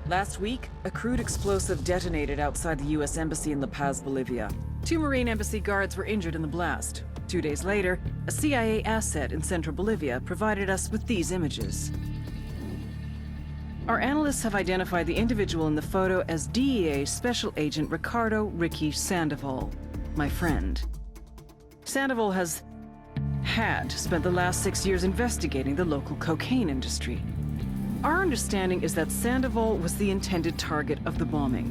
Last week, a crude explosive detonated outside the U.S. Embassy in La Paz, Bolivia. 2 Marine Embassy guards were injured in the blast. 2 days later, a CIA asset in central Bolivia provided us with these images. Our analysts have identified the individual in the photo as DEA Special Agent Ricardo Ricky Sandoval, my friend. Sandoval had spent the last 6 years investigating the local cocaine industry. Our understanding is that Sandoval was the intended target of the bombing.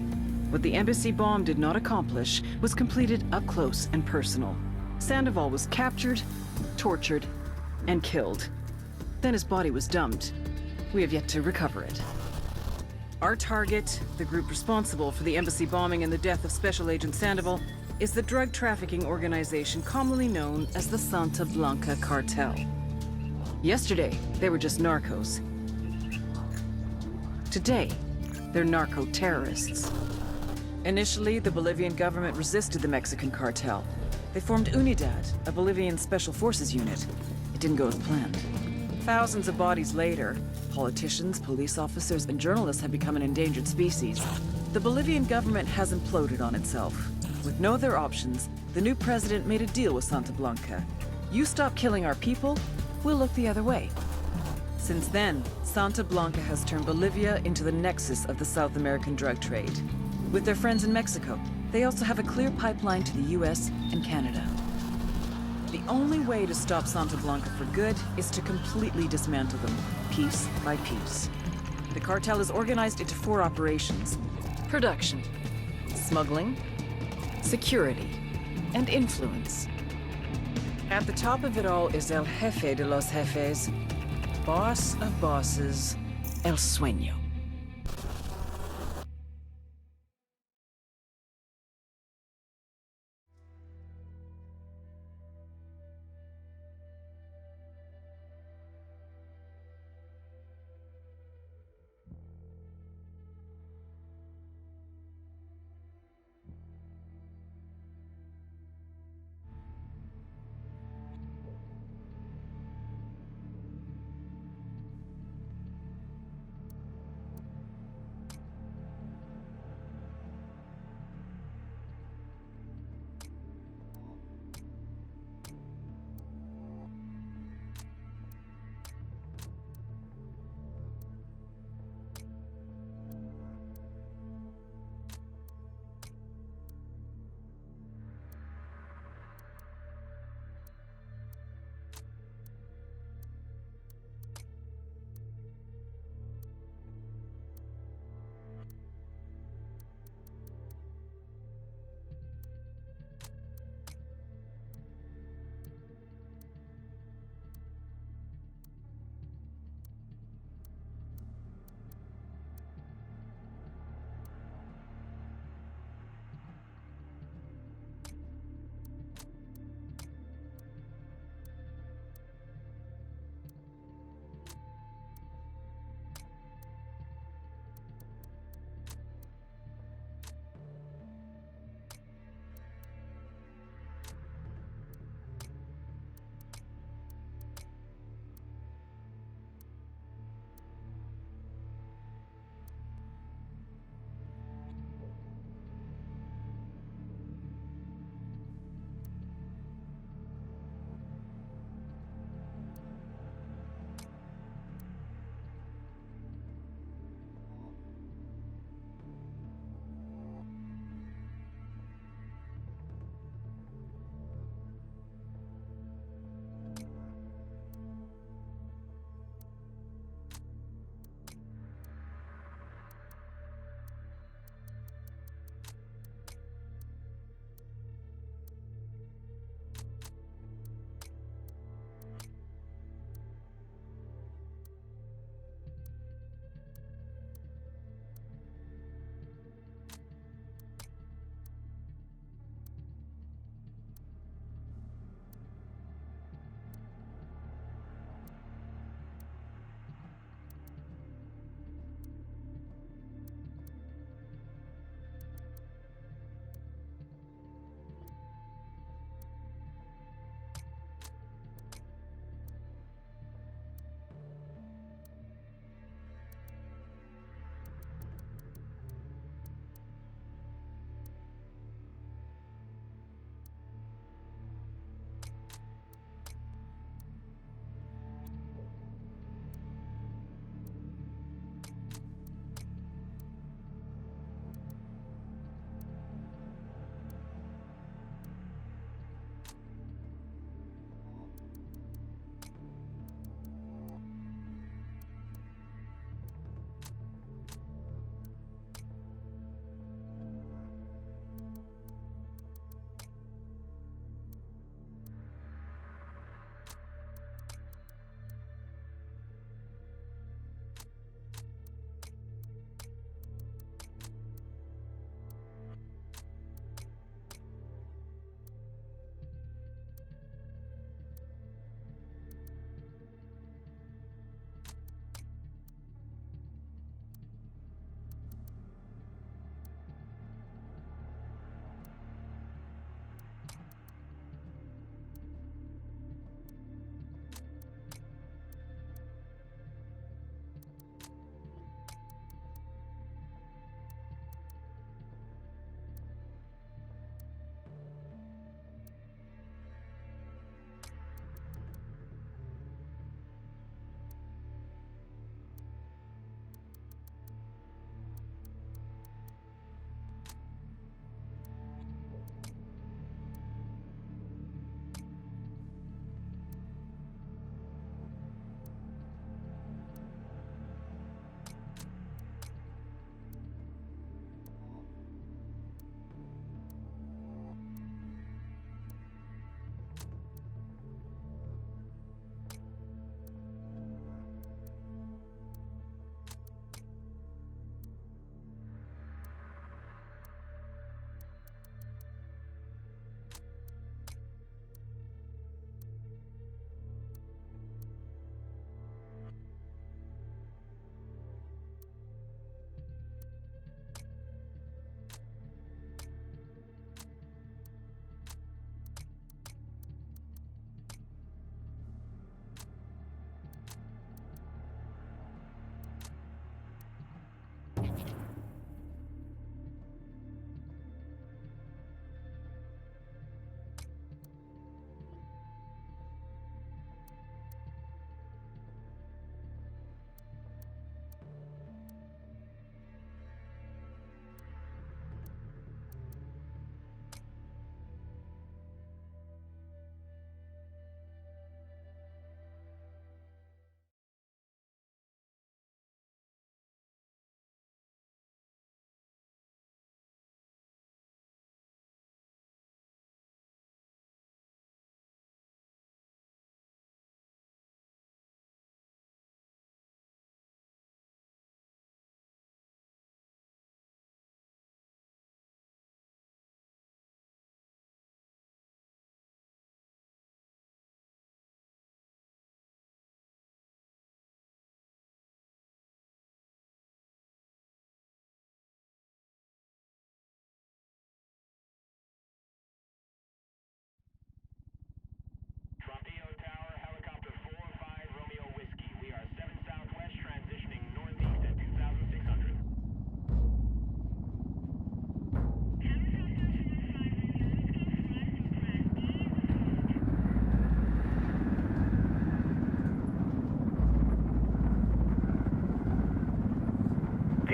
What the embassy bomb did not accomplish was completed up close and personal. Sandoval was captured, tortured, and killed. Then his body was dumped. We have yet to recover it. Our target, the group responsible for the embassy bombing and the death of Special Agent Sandoval, is the drug trafficking organization commonly known as the Santa Blanca Cartel. Yesterday, they were just narcos. Today, they're narco-terrorists. Initially, the Bolivian government resisted the Mexican cartel. They formed Unidad, a Bolivian special forces unit. It didn't go as planned. Thousands of bodies later, politicians, police officers, and journalists have become an endangered species. The Bolivian government has imploded on itself. With no other options, the new president made a deal with Santa Blanca. You stop killing our people, we'll look the other way. Since then, Santa Blanca has turned Bolivia into the nexus of the South American drug trade. With their friends in Mexico, they also have a clear pipeline to the US and Canada. The only way to stop Santa Blanca for good is to completely dismantle them, piece by piece. The cartel is organized into 4 operations: production, smuggling, security, and influence. At the top of it all is El Jefe de los Jefes, boss of bosses, El Sueño.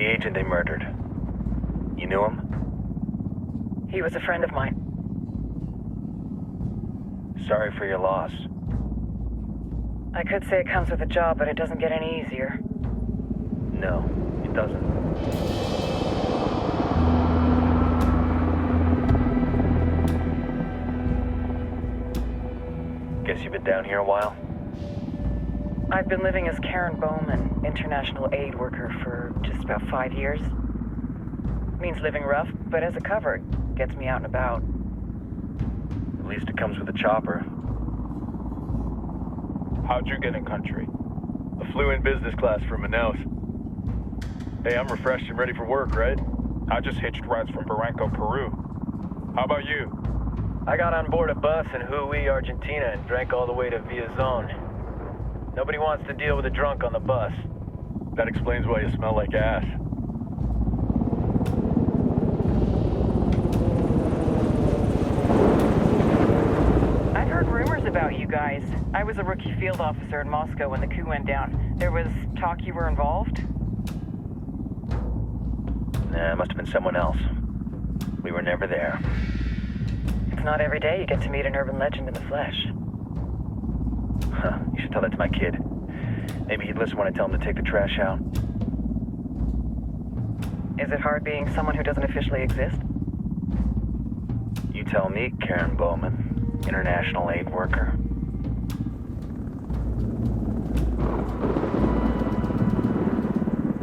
The agent they murdered. You knew him? He was a friend of mine. Sorry for your loss. I could say it comes with a job, but it doesn't get any easier. No, it doesn't. Guess you've been down here a while? I've been living as Karen Bowman, international aid worker, for just about 5 years. Means living rough, but as a cover, it gets me out and about. At least it comes with a chopper. How'd you get in country? I flew in business class from Manaus. Hey, I'm refreshed and ready for work, right? I just hitched rides from Barranco, Peru. How about you? I got on board a bus in Hui, Argentina, and drank all the way to Villazon. Nobody wants to deal with a drunk on the bus. That explains why you smell like ass. I've heard rumors about you guys. I was a rookie field officer in Moscow when the coup went down. There was talk you were involved? Nah, it must have been someone else. We were never there. It's not every day you get to meet an urban legend in the flesh. Huh, you should tell that to my kid. Maybe he'd listen when I tell him to take the trash out. Is it hard being someone who doesn't officially exist? You tell me, Karen Bowman, international aid worker.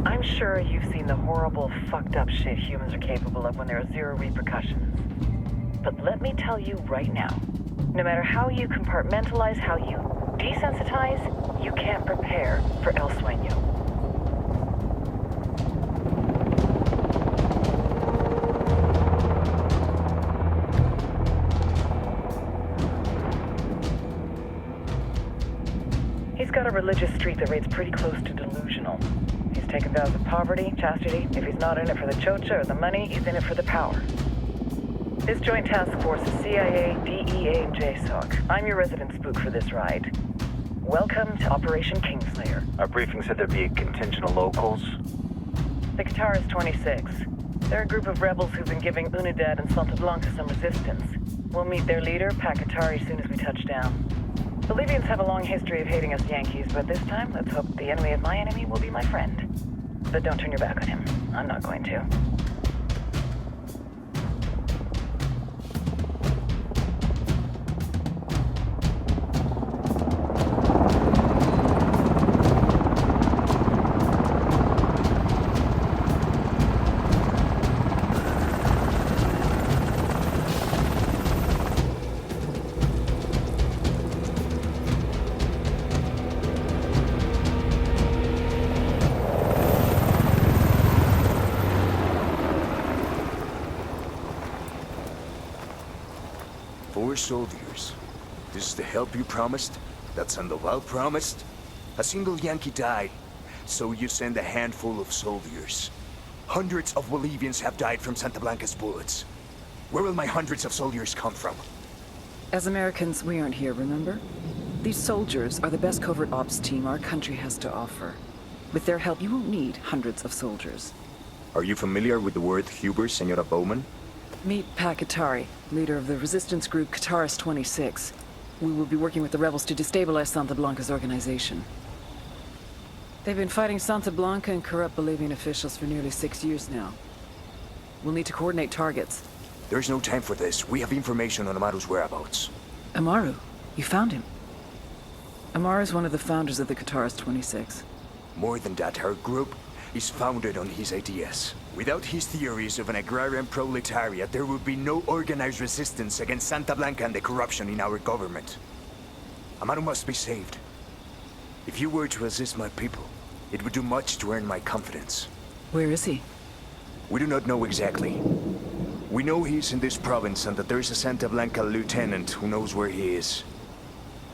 I'm sure you've seen the horrible, fucked up shit humans are capable of when there are zero repercussions. But let me tell you right now, no matter how you compartmentalize, how you desensitize, you can't prepare for El Sueño. He's got a religious streak that rates pretty close to delusional. He's taken vows of poverty, chastity. If he's not in it for the chocha or the money, he's in it for the power. This joint task force is CIA, DEA, and JSOC. I'm your resident spook for this ride. Welcome to Operation Kingslayer. Our briefing said there'd be a contingent of locals. The Qatar is 26. They're a group of rebels who've been giving Unidad and Santa Blanca some resistance. We'll meet their leader, Pakatari, soon as we touch down. Bolivians have a long history of hating us Yankees, but this time, let's hope the enemy of my enemy will be my friend. But don't turn your back on him. I'm not going to. Soldiers. This is the help you promised? That Sandoval promised? A single Yankee died, so you send a handful of soldiers. Hundreds of Bolivians have died from Santa Blanca's bullets. Where will my hundreds of soldiers come from? As Americans, we aren't here, remember? These soldiers are the best covert ops team our country has to offer. With their help, you won't need hundreds of soldiers. Are you familiar with the word Huber, Senora Bowman? Meet Pakatari, leader of the resistance group Qataris 26. We will be working with the rebels to destabilize Santa Blanca's organization. They've been fighting Santa Blanca and corrupt Bolivian officials for nearly 6 years now. We'll need to coordinate targets. There's no time for this. We have information on Amaru's whereabouts. Amaru? You found him? Amaru is one of the founders of the Qataris 26. More than that, our group is founded on his ideas. Without his theories of an agrarian proletariat, there would be no organized resistance against Santa Blanca and the corruption in our government. Amaru must be saved. If you were to assist my people, it would do much to earn my confidence. Where is he? We do not know exactly. We know he's in this province and that there is a Santa Blanca lieutenant who knows where he is.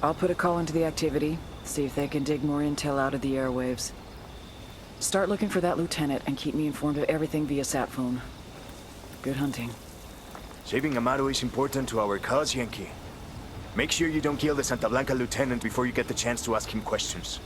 I'll put a call into the activity, see if they can dig more intel out of the airwaves. Start looking for that lieutenant and keep me informed of everything via sat phone. Good hunting. Saving Amaru is important to our cause, Yankee. Make sure you don't kill the Santa Blanca lieutenant before you get the chance to ask him questions.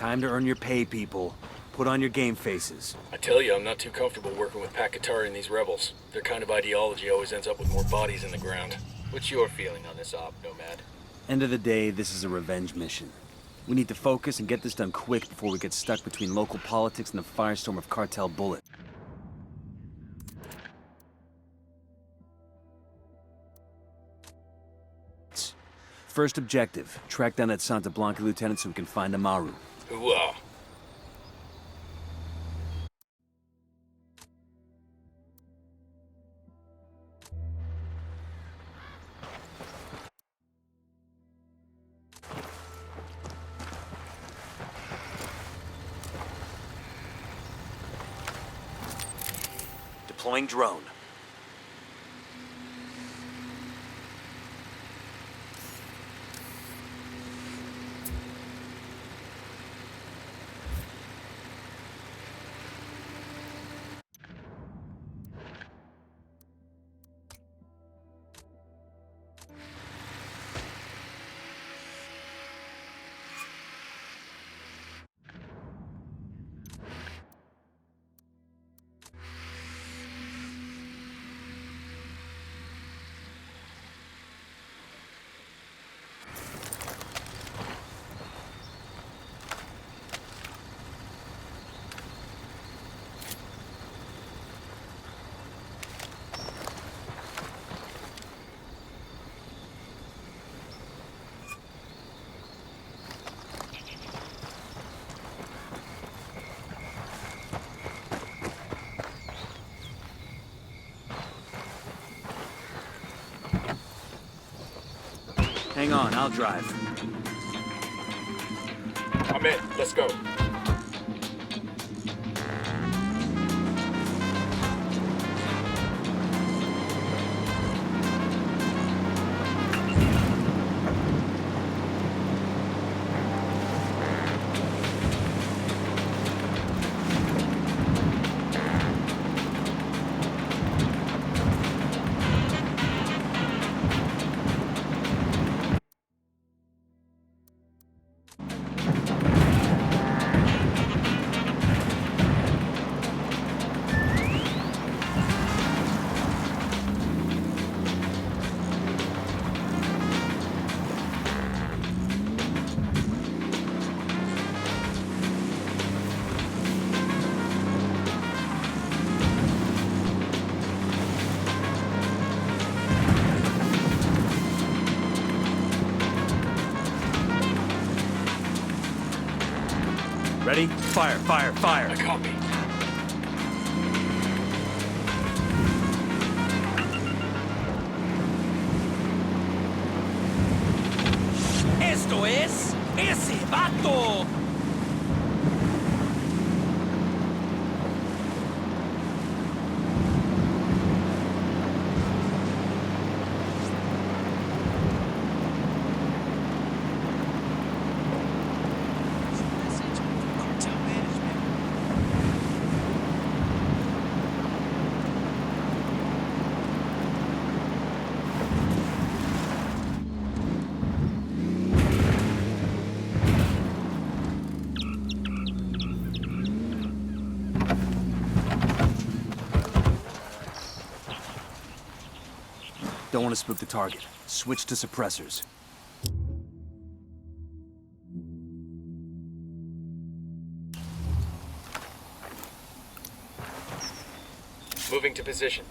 Time to earn your pay, people. Put on your game faces. I tell you, I'm not too comfortable working with Pakatari and these rebels. Their kind of ideology always ends up with more bodies in the ground. What's your feeling on this op, Nomad? End of the day, this is a revenge mission. We need to focus and get this done quick before we get stuck between local politics and the firestorm of cartel bullets. First objective, track down that Santa Blanca lieutenant so we can find Amaru. Hooah! Deploying drone. Hang on, I'll drive. I'm in. Let's go. Ready? Fire, fire, fire! I copy. ¡Esto es ese vato! Don't want to spook the target. Switch to suppressors. Moving to position.